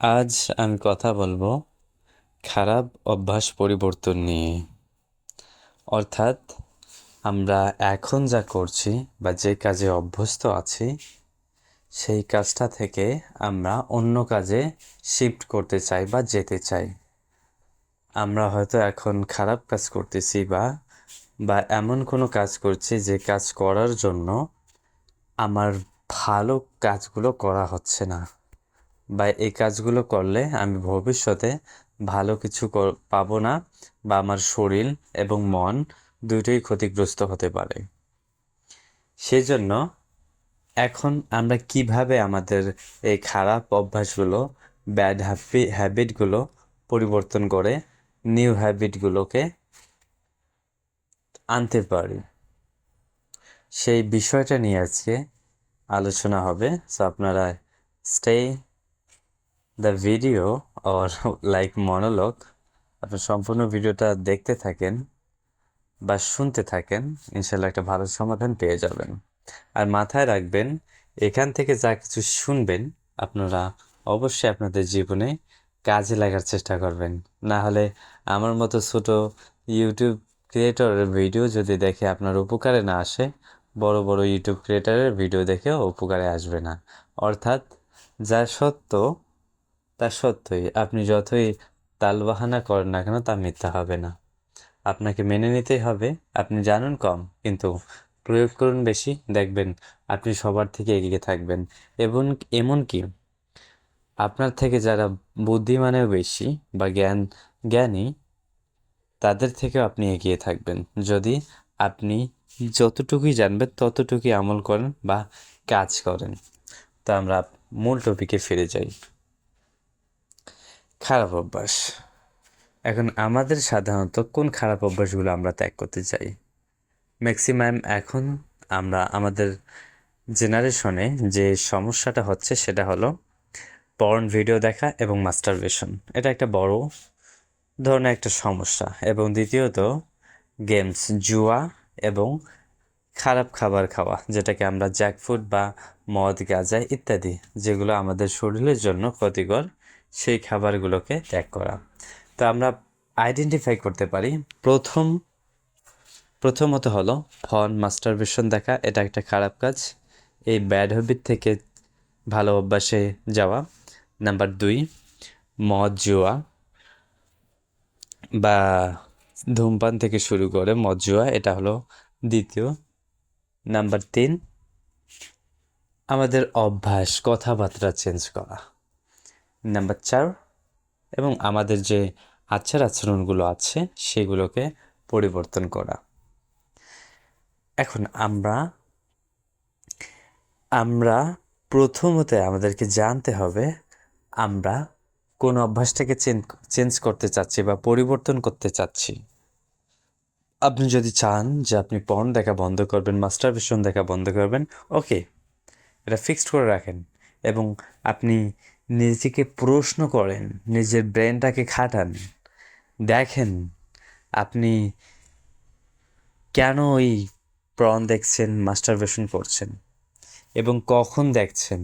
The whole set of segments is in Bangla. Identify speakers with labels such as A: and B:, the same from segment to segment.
A: আজ আমি কথা বলবো খারাপ অভ্যাস পরিবর্তন নিয়ে। অর্থাৎ আমরা এখন যা করছি বা যে কাজে অভ্যস্ত আছি সেই কাজটা থেকে আমরা অন্য কাজে শিফট করতে চাই বা যেতে চাই। আমরা হয়তো এখন খারাপ কাজ করতেছি বা বা এমন কোনো কাজ করছি যে কাজ করার জন্য আমার ভালো কাজগুলো করা হচ্ছে না, বা এই কাজগুলো করলে আমি ভবিষ্যতে ভালো কিছু পাবো না, বা আমার শরীর এবং মন দুটোই ক্ষতিগ্রস্ত হতে পারে। সেজন্য এখন আমরা কিভাবে আমাদের এই খারাপ অভ্যাসগুলো, ব্যাড হ্যাবিটগুলো পরিবর্তন করে নিউ হ্যাবিটগুলোকে আনতে পারি, সেই বিষয়টা নিয়ে আজকে আলোচনা হবে। সো আপনারা stay the video or like monologue, আপনি সম্পূর্ণ ভিডিওটা দেখতে থাকেন বা শুনতে থাকেন, ইনশাল্লাহ একটা ভালো সমাধান পেয়ে যাবেন। আর মাথায় রাখবেন, এখান থেকে যা কিছু শুনবেন আপনারা অবশ্যই আপনাদের জীবনে কাজে লাগার চেষ্টা করবেন। না হলে আমার মতো ছোট ইউটিউব ক্রিয়েটরের ভিডিও যদি দেখে আপনার উপকারে না আসে, বড় বড় ইউটিউব ক্রিয়েটরের ভিডিও দেখেও উপকারে আসবে না। অর্থাৎ যা সত্য তা সত্যই, আপনি যতই তালবাহানা করেন না কেন তা মিথ্যা হবে না। আপনাকে মেনে নিতেই হবে। আপনি জানুন কম, কিন্তু প্রয়োগ করুন বেশি, দেখবেন আপনি সবার থেকে এগিয়ে থাকবেন। এবং এমনকি আপনার থেকে যারা বুদ্ধিমানেও বেশি বা জ্ঞানী, তাদের থেকেও আপনি এগিয়ে থাকবেন যদি আপনি যতটুকুই জানবেন ততটুকুই আমল করেন বা কাজ করেন। তো আমরা মূল টপিকে ফিরে যাই। খারাপ অভ্যাস। এখন আমাদের সাধারণত কোন খারাপ অভ্যাসগুলো আমরা ত্যাগ করতে চাই? ম্যাক্সিমাম এখন আমরা আমাদের জেনারেশনে যে সমস্যাটা হচ্ছে সেটা হলো পর্ন ভিডিও দেখা এবং মাস্টারবেশন। এটা একটা বড় ধরনের একটা সমস্যা। এবং দ্বিতীয়ত গেমস, জুয়া এবং খারাপ খাবার খাওয়া, যেটাকে আমরা জ্যাক ফুড বা মদ, গাঁজা ইত্যাদি, যেগুলো আমাদের শরীরের জন্য ক্ষতিকর, সেই খাবারগুলোকে ত্যাগ করা। তো আমরা আইডেন্টিফাই করতে পারি, প্রথমত হলো ফোন মাস্টারবেশন দেখা, এটা একটা খারাপ কাজ। এই ব্যাড হ্যাবিট থেকে ভালো অভ্যাসে যাওয়া। নাম্বার 2, মদ, জুয়া বা ধূমপান থেকে শুরু করে মদ, জুয়া, এটা হলো দ্বিতীয়। নাম্বার 3, আমাদের অভ্যাস, কথাবার্তা চেঞ্জ করা। নাম্বার 4, এবং আমাদের যে আচার আচরণগুলো আছে সেগুলোকে পরিবর্তন করা। এখন আমরা আমরা প্রথমত আমাদেরকে জানতে হবে আমরা কোন অভ্যাসটাকে চেঞ্জ করতে চাচ্ছি বা পরিবর্তন করতে চাচ্ছি। আপনি যদি চান যে আপনি পর্ন দেখা বন্ধ করবেন, মাস্টারবেশন দেখা বন্ধ করবেন, ওকে, এটা ফিক্সড করে রাখেন। এবং আপনি নিজেকে প্রশ্ন করেন, নিজের ব্রেনটাকে খাটান, দেখেন আপনি কেন ওই পর্ন দেখছেন, মাস্টারবেশন করছেন, এবং কখন দেখছেন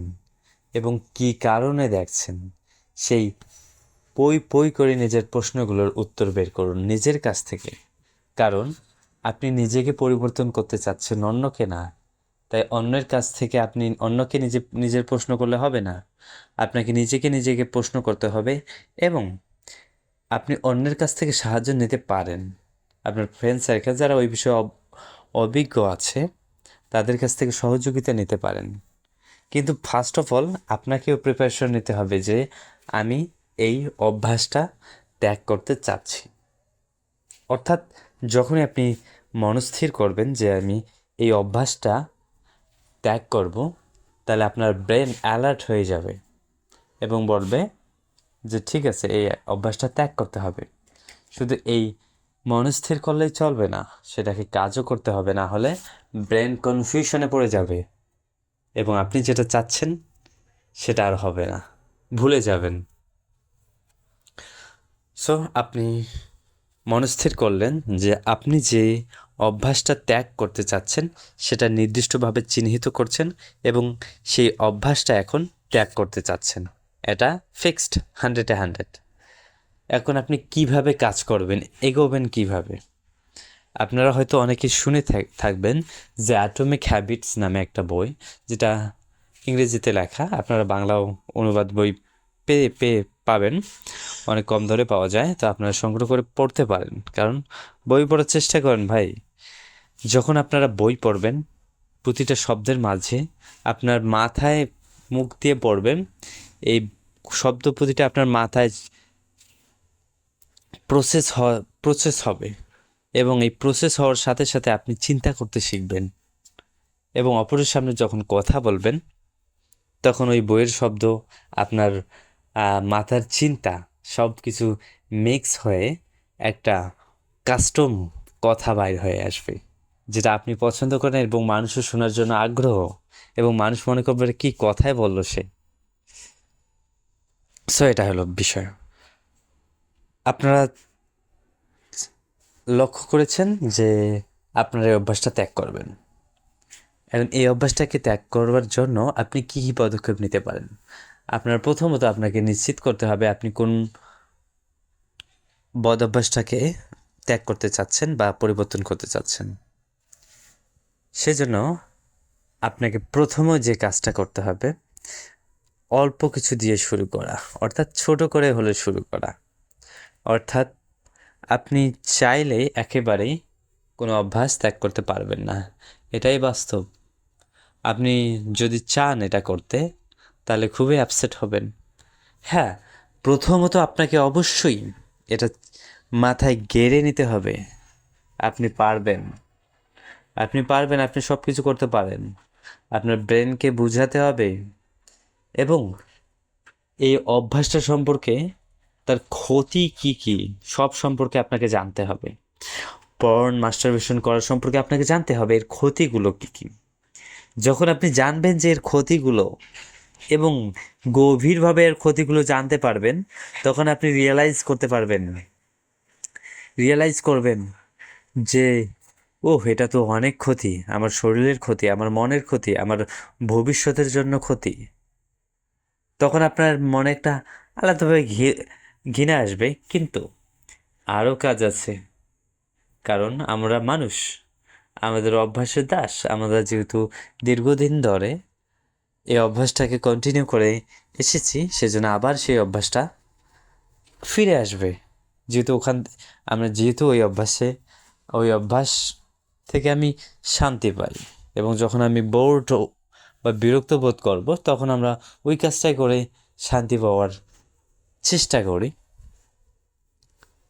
A: এবং কী কারণে দেখছেন। সেই পই পই করে নিজের প্রশ্নগুলোর উত্তর বের করুন নিজের কাছ থেকে। কারণ আপনি নিজেকে পরিবর্তন করতে চাচ্ছেন, অন্যকে না। তাই অন্যের কাছ থেকে আপনি অন্যকে নিজের প্রশ্ন করলে হবে না, আপনাকে নিজেকে প্রশ্ন করতে হবে। এবং আপনি অন্যের কাছ থেকে সাহায্য নিতে পারেন। আপনার ফ্রেন্ড সার্কেল যারা ওই বিষয়ে অভিজ্ঞ আছে তাদের কাছ থেকে সহযোগিতা নিতে পারেন। কিন্তু ফার্স্ট অফ অল আপনাকেও প্রিপারেশন নিতে হবে যে আমি এই অভ্যাসটা ত্যাগ করতে চাচ্ছি। অর্থাৎ যখনই আপনি মনস্থির করবেন যে আমি এই অভ্যাসটা ত্যাগ করব, তাহলে আপনার ব্রেন অ্যালার্ট হয়ে যাবে এবং বলবে যে ঠিক আছে, এই অভ্যাসটা ত্যাগ করতে হবে। শুধু এই মনস্থির করলেই চলবে না, সেটাকে কাজও করতে হবে, না হলে ব্রেন কনফিউশনে পড়ে যাবে এবং আপনি যেটা চাচ্ছেন সেটা আর হবে না, ভুলে যাবেন। সো আপনি মনস্থির করলেন যে আপনি যে অভ্যাসটা ত্যাগ করতে চাচ্ছেন সেটা নির্দিষ্টভাবে চিহ্নিত করছেন এবং সেই অভ্যাসটা এখন ত্যাগ করতে চাচ্ছেন। এটা ফিক্সড, 100-100। এখন আপনি কিভাবে কাজ করবেন, এগোবেন কিভাবে? আপনারা হয়তো অনেকে শুনে থাকবেন যে অ্যাটমিক হ্যাবিটস নামে একটা বই, যেটা ইংরেজিতে লেখা, আপনারা বাংলাও অনুবাদ বই পেয়ে পাবেন, অনেক কম দরে পাওয়া যায়, তো আপনারা সংগ্রহ করে পড়তে পারেন। কারণ বই পড়ার চেষ্টা করেন ভাই, যখন আপনারা বই পড়বেন প্রতিটা শব্দের মাঝে আপনার মাথায় মুখ দিয়ে পড়বেন, এই শব্দ প্রতিটা আপনার মাথায় প্রসেস হবে, এবং এই প্রসেস হওয়ার সাথে সাথে আপনি চিন্তা করতে শিখবেন, এবং অপরের সামনে যখন কথা বলবেন তখন ওই বইয়ের শব্দ আপনার মাথার চিন্তা সব কিছু মিক্স হয়ে একটা কাস্টম কথা বাইর হয়ে আসবে, যেটা আপনি পছন্দ করেন এবং মানুষও শোনার জন্য আগ্রহ, এবং মানুষ মনে করবে কি কথাই বললো সে। সো এটা হলো বিষয়। আপনারা লক্ষ্য করেছেন যে আপনারা এই অভ্যাসটা ত্যাগ করবেন। এখন এই অভ্যাসটাকে ত্যাগ করবার জন্য আপনি কী কী পদক্ষেপ নিতে পারেন? আপনার প্রথমত আপনাকে নিশ্চিত করতে হবে আপনি কোন বদ অভ্যাসটাকে ত্যাগ করতে চাচ্ছেন বা পরিবর্তন করতে চাচ্ছেন। সেজন্য আপনাকে প্রথমে যে কাজটা করতে হবে, অল্প কিছু দিয়ে শুরু করা, অর্থাৎ ছোট করে হলে শুরু করা। অর্থাৎ আপনি চাইলে একেবারেই কোনো অভ্যাস ত্যাগ করতে পারবেন না, এটাই বাস্তব। আপনি যদি চান এটা করতে তাহলে খুবই আপসেট হবেন। হ্যাঁ, প্রথমত আপনাকে অবশ্যই এটা মাথায় গেড়ে নিতে হবে আপনি পারবেন, আপনি সব কিছু করতে পারেন। আপনার ব্রেনকে বুঝাতে হবে, এবং এই অভ্যাসটা সম্পর্কে তার ক্ষতি কি কি সব সম্পর্কে আপনাকে জানতে হবে। পর্ন মাস্টারবেশন করার সম্পর্কে আপনাকে জানতে হবে এর ক্ষতিগুলো কি কি। যখন আপনি জানবেন যে এর ক্ষতিগুলো এবং গভীরভাবে এর ক্ষতিগুলো জানতে পারবেন, তখন আপনি রিয়েলাইজ করবেন যে এটা তো অনেক ক্ষতি, আমার শরীরের ক্ষতি, আমার মনের ক্ষতি, আমার ভবিষ্যতের জন্য ক্ষতি। তখন আপনার মনে একটা আলাদাভাবে ঘৃণা আসবে, কিন্তু আরও কাজ আছে, কারণ আমরা মানুষ, আমাদের অভ্যাসের দাস। আমরা যেহেতু দীর্ঘদিন ধরে এই অভ্যাসটাকে কন্টিনিউ করে এসেছি, সেজন্য আবার সেই অভ্যাসটা ফিরে আসবে। যেহেতু ওই অভ্যাস থেকে আমি শান্তি পাই, এবং যখন আমি বোর্ড বা বিরক্ত বোধ করব তখন আমরা ওই কাজটাই করে শান্তি পাওয়ার চেষ্টা করি।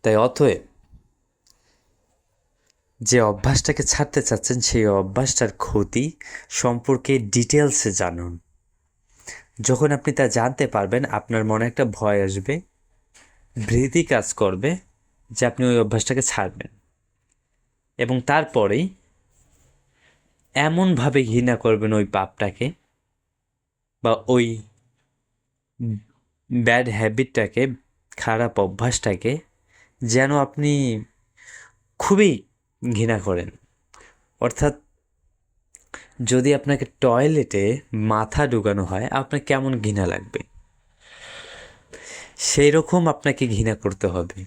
A: তাই অতএব যে অভ্যাসটাকে ছাড়তে চাচ্ছেন সেই অভ্যাসটার ক্ষতি সম্পর্কে ডিটেলসে জানুন। যখন আপনি তা জানতে পারবেন আপনার মনে একটা ভয় আসবে, ভীতি কাজ করবে যে আপনি ওই অভ্যাসটাকে ছাড়বেন, এবং তারপরেই এমনভাবে ঘৃণা করবেন ওই পাপটাকে বা ওই ব্যাড হ্যাবিটটাকে, খারাপ অভ্যাসটাকে, যেন আপনি খুবই ঘৃণা করেন। অর্থাৎ যদি আপনাকে টয়লেটে মাথা ঢুকানো হয় আপনার কেমন ঘৃণা লাগবে, সেই রকম আপনাকে ঘৃণা করতে হবে।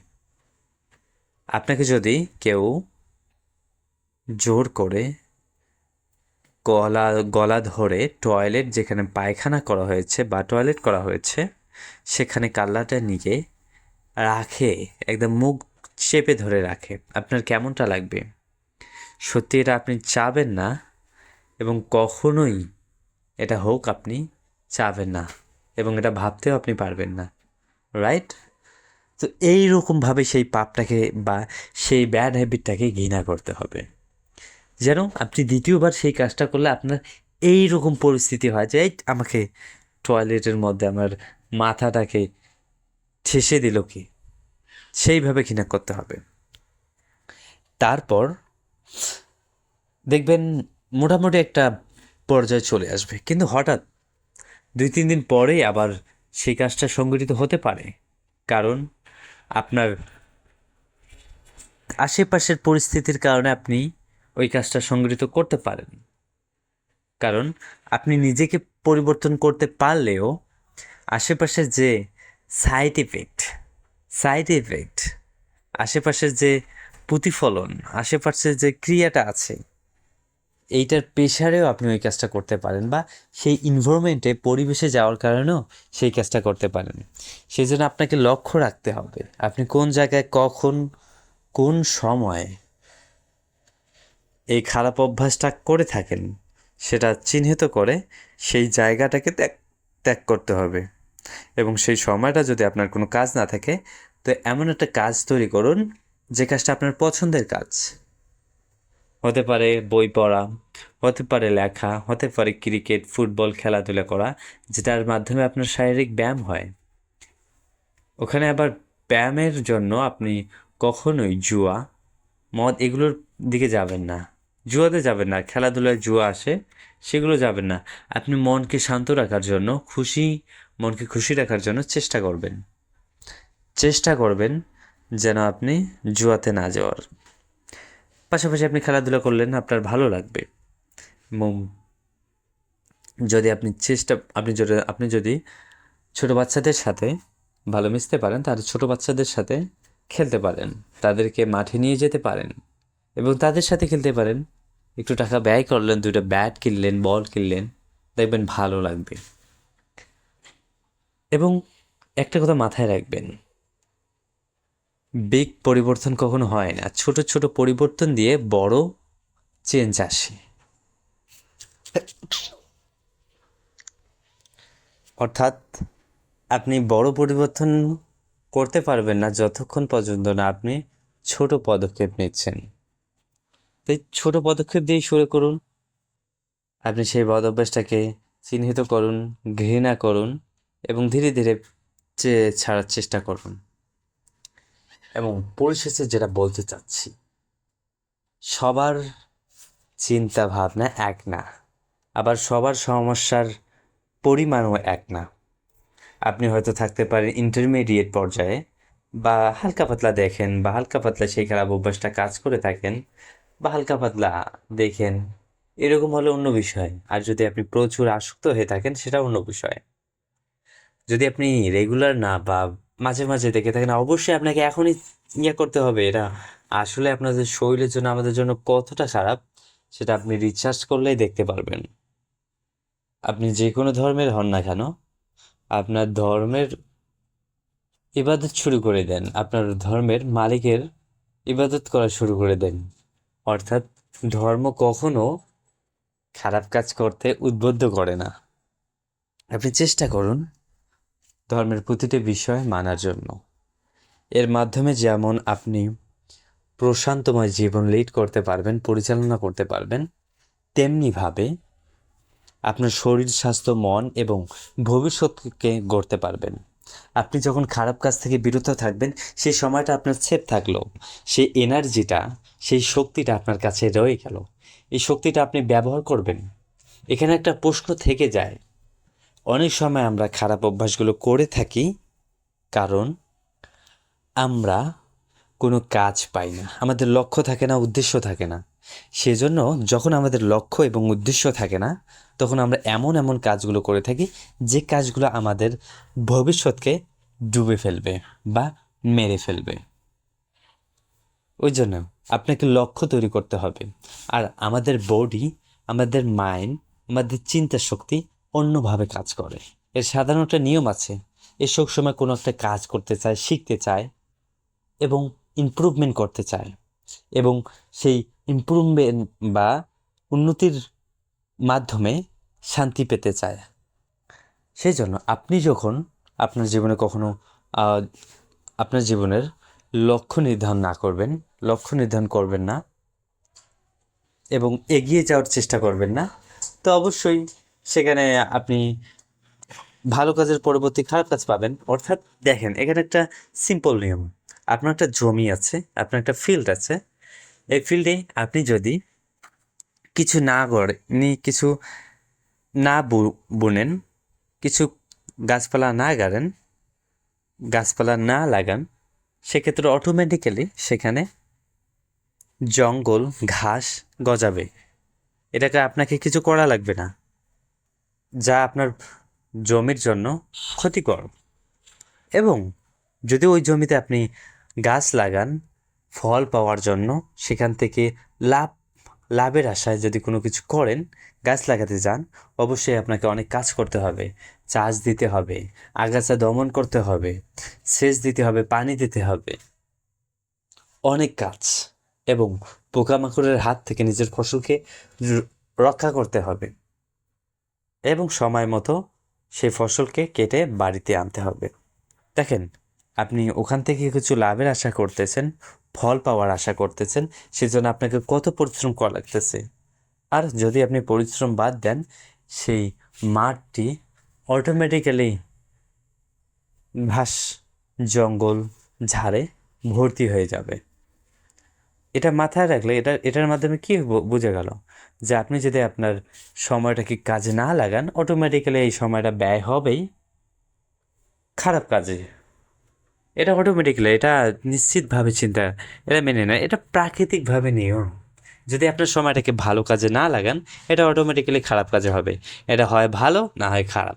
A: আপনাকে যদি কেউ জোর করে গলা ধরে টয়লেট যেখানে পায়খানা করা হয়েছে বা টয়লেট করা হয়েছে সেখানে কাল্লাটা নিয়ে রাখে, একদম মুখ চেপে ধরে রাখে, আপনার কেমনটা লাগবে? সত্যি এটা আপনি চাবেন না, এবং কখনোই এটা হোক আপনি চাবেন না, এবং এটা ভাবতেও আপনি পারবেন না, রাইট? তো এইরকমভাবে সেই পাপটাকে বা সেই ব্যাড হ্যাবিটটাকে ঘৃণা করতে হবে, যেন আপনি দ্বিতীয়বার সেই কাজটা করলে আপনার এই রকম পরিস্থিতি হয় যে আমাকে টয়লেটের মধ্যে আমার মাথাটাকে ঠেসে দিল কি, সেইভাবে ঘৃণা করতে হবে। তারপর দেখবেন মোটামুটি একটা পর্যায়ে চলে আসবে, কিন্তু হঠাৎ 2-3 দিন পরেই আবার সেই কাজটা সংঘটিত হতে পারে, কারণ আপনার আশেপাশের পরিস্থিতির কারণে আপনি ওই কাজটা সংঘটিত করতে পারেন। কারণ আপনি নিজেকে পরিবর্তন করতে পারলেও আশেপাশের যে সাইড ইফেক্ট সাইড ইফেক্ট আশেপাশের যে প্রতিফলন, আশেপাশের যে ক্রিয়াটা আছে, এইটার প্রেশারেও আপনি ওই কাজটা করতে পারেন, বা সেই ইনভারমেন্টে পরিবেশে যাওয়ার কারণেও সেই কাজটা করতে পারেন। সেই জন্য আপনাকে লক্ষ্য রাখতে হবে আপনি কোন জায়গায়, কখন, কোন সময় এই খারাপ অভ্যাসটা করে থাকেন, সেটা চিহ্নিত করে সেই জায়গাটাকে ত্যাগ ত্যাগ করতে হবে। এবং সেই সময়টা যদি আপনার কোনো কাজ না থাকে, তো এমন একটা কাজ তৈরি করুন যে কাজটা আপনার পছন্দের কাজ। হতে পারে বই পড়া, হতে পারে লেখা, হতে পারে ক্রিকেট, ফুটবল, খেলাধুলা করা, যেটার মাধ্যমে আপনার শারীরিক ব্যায়াম হয়। ওখানে আবার ব্যায়ামের জন্য আপনি কখনোই জুয়া, মদ এগুলোর দিকে যাবেন না, জুয়াতে যাবেন না। খেলাধুলায় জুয়া আসে, সেগুলো যাবেন না। আপনি মনকে শান্ত রাখার জন্য, মনকে খুশি রাখার জন্য চেষ্টা করবেন যেন আপনি জুয়াতে না যাওয়ার। পাশাপাশি আপনি খেলাধুলা করলেন, আপনার ভালো লাগবে। এবং যদি আপনি যদি ছোট বাচ্চাদের সাথে ভালো মিশতে পারেন, তাহলে ছোট বাচ্চাদের সাথে খেলতে পারেন, তাদেরকে মাঠে নিয়ে যেতে পারেন এবং তাদের সাথে খেলতে পারেন। একটু টাকা ব্যয় করলেন, 2টা ব্যাট কিনলেন, বল কিনলেন, দেখবেন ভালো লাগবে। এবং একটা কথা মাথায় রাখবেন, বিগ পরিবর্তন কখনো হয় না, ছোট ছোট পরিবর্তন দিয়ে বড় চেঞ্জ আসে। অর্থাৎ আপনি বড় পরিবর্তন করতে পারবেন না যতক্ষণ পর্যন্ত না আপনি ছোট পদক্ষেপ নিচ্ছেন। তাই ছোট পদক্ষেপ দিয়েই শুরু করুন। আপনি সেই বদ অভ্যাসটাকে চিহ্নিত করুন, ঘৃণা করুন এবং ধীরে ধীরে ছাড়ার চেষ্টা করুন। এবং পরিশেষে যেটা বলতে চাচ্ছি, সবার চিন্তা ভাবনা এক না, আবার সবার সমস্যার পরিমাণও এক না। আপনি হয়তো থাকতে পারেন ইন্টারমিডিয়েট পর্যায়ে, বা হালকা পাতলা দেখেন, বা হালকা পাতলা সেই খারাপ অভ্যাসটা কাজ করে থাকেন, বা হালকা পাতলা দেখেন, এরকম হলে অন্য বিষয়। আর যদি আপনি প্রচুর আসক্ত হয়ে থাকেন, সেটা অন্য বিষয়। যদি আপনি রেগুলার না, বা মাঝে মাঝে দেখে থাকেন, অবশ্যই আপনাকে এখনই করতে হবে। এটা আসলে আপনাদের শরীরের জন্য, আমাদের জন্য কতটা খারাপ, সেটা আপনি রিসার্চ করলেই দেখতে পারবেন। আপনি যে কোনো ধর্মের হন না কেন, আপনার ধর্মের ইবাদত শুরু করে দেন, আপনার ধর্মের মালিকের ইবাদত করা শুরু করে দেন। অর্থাৎ ধর্ম কখনো খারাপ কাজ করতে উদ্বুদ্ধ করে না। আপনি চেষ্টা করুন ধর্মের প্রতিটি বিষয় মানার জন্য। এর মাধ্যমে যেমন আপনি প্রশান্তময় জীবন লিড করতে পারবেন, পরিচালনা করতে পারবেন, তেমনিভাবে আপনার শরীর, স্বাস্থ্য, মন এবং ভবিষ্যৎকে গড়তে পারবেন। আপনি যখন খারাপ কাজ থেকে বিরত থাকবেন, সেই সময়টা আপনার সেফ থাকলো, সেই এনার্জিটা, সেই শক্তিটা আপনার কাছে রয়ে গেল। এই শক্তিটা আপনি ব্যবহার করবেন। এখানে একটা প্রশ্ন থেকে যায়, অনেক সময় আমরা খারাপ অভ্যাসগুলো করে থাকি কারণ আমরা কোনো কাজ পাই না, আমাদের লক্ষ্য থাকে না, উদ্দেশ্য থাকে না। সেজন্য যখন আমাদের লক্ষ্য এবং উদ্দেশ্য থাকে না, তখন আমরা এমন এমন কাজগুলো করে থাকি যে কাজগুলো আমাদের ভবিষ্যৎকে ডুবে ফেলবে বা মেরে ফেলবে। ওই জন্য আপনাকে লক্ষ্য তৈরি করতে হবে। আর আমাদের বডি, আমাদের মাইন্ড, আমাদের চিন্তা শক্তি অন্যভাবে কাজ করে। এর সাধারণ একটা নিয়ম আছে, এ সবসময় কোনো একটা কাজ করতে চায়, শিখতে চায় এবং ইমপ্রুভমেন্ট করতে চায়, এবং সেই ইমপ্রুভমেন্ট বা উন্নতির মাধ্যমে শান্তি পেতে চায়। সেই জন্য আপনি যখন আপনার জীবনে কখনো আপনার জীবনের লক্ষ্য নির্ধারণ করবেন না এবং এগিয়ে যাওয়ার চেষ্টা করবেন না, তো অবশ্যই সেখানে আপনি ভালো কাজের পরবর্তী খারাপ কাজ পাবেন। অর্থাৎ দেখেন, এখানে একটা সিম্পল নিয়ম, আপনার একটা জমি আছে, আপনার একটা ফিল্ড আছে, এই ফিল্ডে আপনি যদি কিছু না কিছু না বুনেন, কিছু গাছপালা না গাছপালা না লাগান, সেক্ষেত্রে অটোমেটিক্যালি সেখানে জঙ্গল, ঘাস গজাবে। এটাকে আপনাকে কিছু করা লাগবে না, যা আপনার জমির জন্য ক্ষতিকর। এবং যদি ওই জমিতে আপনি গাছ লাগান ফল পাওয়ার জন্য, সেখান থেকে লাভের আশায় যদি কোনো কিছু করেন, গাছ লাগাতে যান, অবশ্যই আপনাকে অনেক কাজ করতে হবে। চাষ দিতে হবে, আগাছা দমন করতে হবে, সেচ দিতে হবে, পানি দিতে হবে, অনেক কাজ। এবং পোকামাকড়ের হাত থেকে নিজের ফসলকে রক্ষা করতে হবে এবং সময় মতো সেই ফসলকে কেটে বাড়িতে আনতে হবে। দেখেন, আপনি ওখান থেকে কিছু লাভের আশা করতেছেন, ফল পাওয়ার আশা করতেছেন, সেজন্য আপনাকে কত পরিশ্রম করা লাগতেছে। আর যদি আপনি পরিশ্রম বাদ দেন, সেই মাঠটি অটোমেটিক্যালি ঘাস, জঙ্গল, ঝাড়ে ভর্তি হয়ে যাবে। এটা মাথায় রাখলে এটার মাধ্যমে কী বোঝা গেল যে আপনি যদি আপনার সময়টাকে কাজে না লাগান, অটোমেটিক্যালি এই সময়টা ব্যয় হবেই খারাপ কাজে। এটা অটোমেটিক্যালি, এটা নিশ্চিতভাবে চিন্তা, এটা মেনে নেয়, এটা প্রাকৃতিকভাবে নিয়ম। যদি আপনার সময়টাকে ভালো কাজে না লাগান, এটা অটোমেটিক্যালি খারাপ কাজে হবে। এটা হয় ভালো, না হয় খারাপ।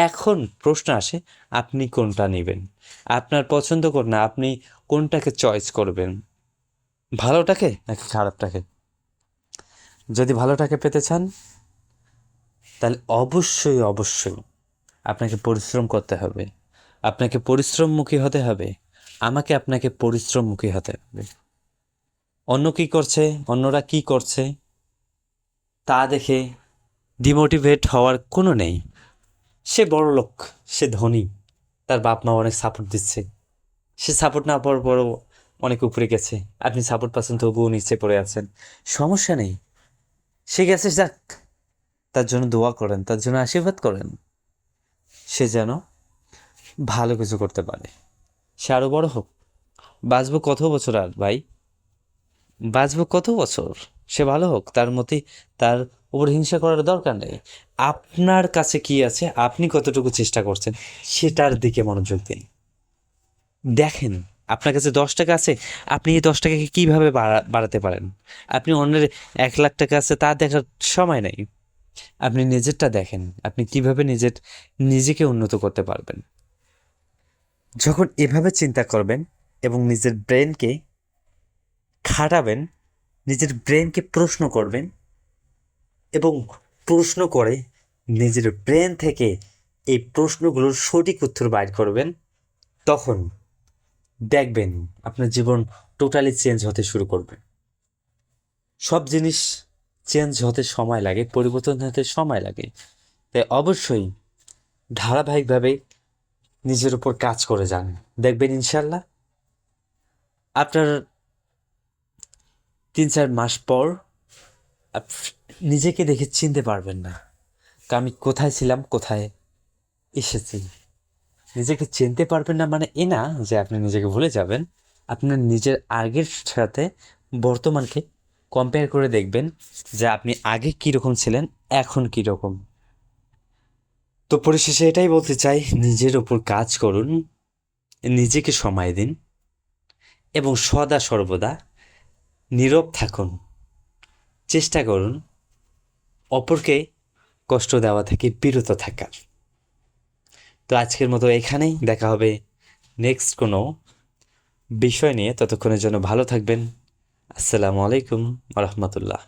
A: এখন প্রশ্ন আসে, আপনি কোনটা নেবেন? আপনার পছন্দ কোন, না আপনি কোনটাকে চয়েস করবেন, ভালোটাকে নাকি খারাপটাকে? যদি ভালোটাকে পেতে চান, তাহলে অবশ্যই অবশ্যই আপনাকে পরিশ্রম করতে হবে, আপনাকে পরিশ্রমমুখী হতে হবে, আপনাকে পরিশ্রমমুখী হতে হবে। অন্য কী করছে, অন্যরা কি করছে তা দেখে ডিমোটিভেট হওয়ার কোনো নেই। সে বড় লোক, সে ধনী, তার বাপ মা অনেক সাপোর্ট দিচ্ছে, সে সাপোর্ট না পাওয়ার পরও অনেক উপরে গেছে, আপনি সাপোর্ট পাচ্ছেন তবুও নিচে পড়ে আছেন। সমস্যা নেই, সে গেছে যাক, তার জন্য দোয়া করেন, তার জন্য আশীর্বাদ করেন, সে যেন ভালো কিছু করতে পারে, সে আরও বড় হোক। বাঁচবো কত বছর আর ভাই, বাঁচবো কত বছর, সে ভালো হোক, তার মতে তার উপর হিংসা করার দরকার নেই। আপনার কাছে কি আছে, আপনি কতটুকু চেষ্টা করছেন, সেটার দিকে মনোযোগ দিন। দেখেন, আপনার কাছে 10 টাকা আছে, আপনি এই 10 টাকাকে কীভাবে বাড়াতে পারেন। আপনি অন্যের 1 লাখ টাকা আছে তা দেখার সময় নেই, আপনি নিজেরটা দেখেন, আপনি কিভাবে নিজেকে উন্নত করতে পারবেন। যখন এভাবে চিন্তা করবেন এবং নিজের ব্রেনকে খাটাবেন, নিজের ব্রেনকে প্রশ্ন করবেন এবং প্রশ্ন করে নিজের ব্রেন থেকে এই প্রশ্নগুলোর সঠিক উত্তর বাইর করবেন, তখন দেখবেন আপনার জীবন টোটালি চেঞ্জ হতে শুরু করবে। সব জিনিস চেঞ্জ হতে সময় লাগে, পরিবর্তন হতে সময় লাগে। তাই অবশ্যই ধারাবাহিকভাবে নিজের উপর কাজ করে যান, দেখবেন ইনশাল্লাহ আপনার 3-4 মাস পর নিজেকে দেখে চিনতে পারবেন না আমি কোথায় ছিলাম, কোথায় এসেছি। নিজেকে চিনতে পারবেন না মানে এ না যে আপনি নিজেকে ভুলে যাবেন, আপনার নিজের আগের সাথে বর্তমানকে কম্পেয়ার করে দেখবেন যে আপনি আগে কীরকম ছিলেন, এখন কীরকম। তো পরিশেষে এটাই বলতে চাই, নিজের ওপর কাজ করুন, নিজেকে সময় দিন এবং সদা সর্বদা নীরব থাকুন। চেষ্টা করুন অপরকে কষ্ট দেওয়া থেকে বিরত থাকার। তো আজকের মতো এখানেই, দেখা হবে নেক্সট কোনো বিষয় নিয়ে। ততক্ষণের জন্য ভালো থাকবেন। আসসালামু আলাইকুম ওয়া রাহমাতুল্লাহ।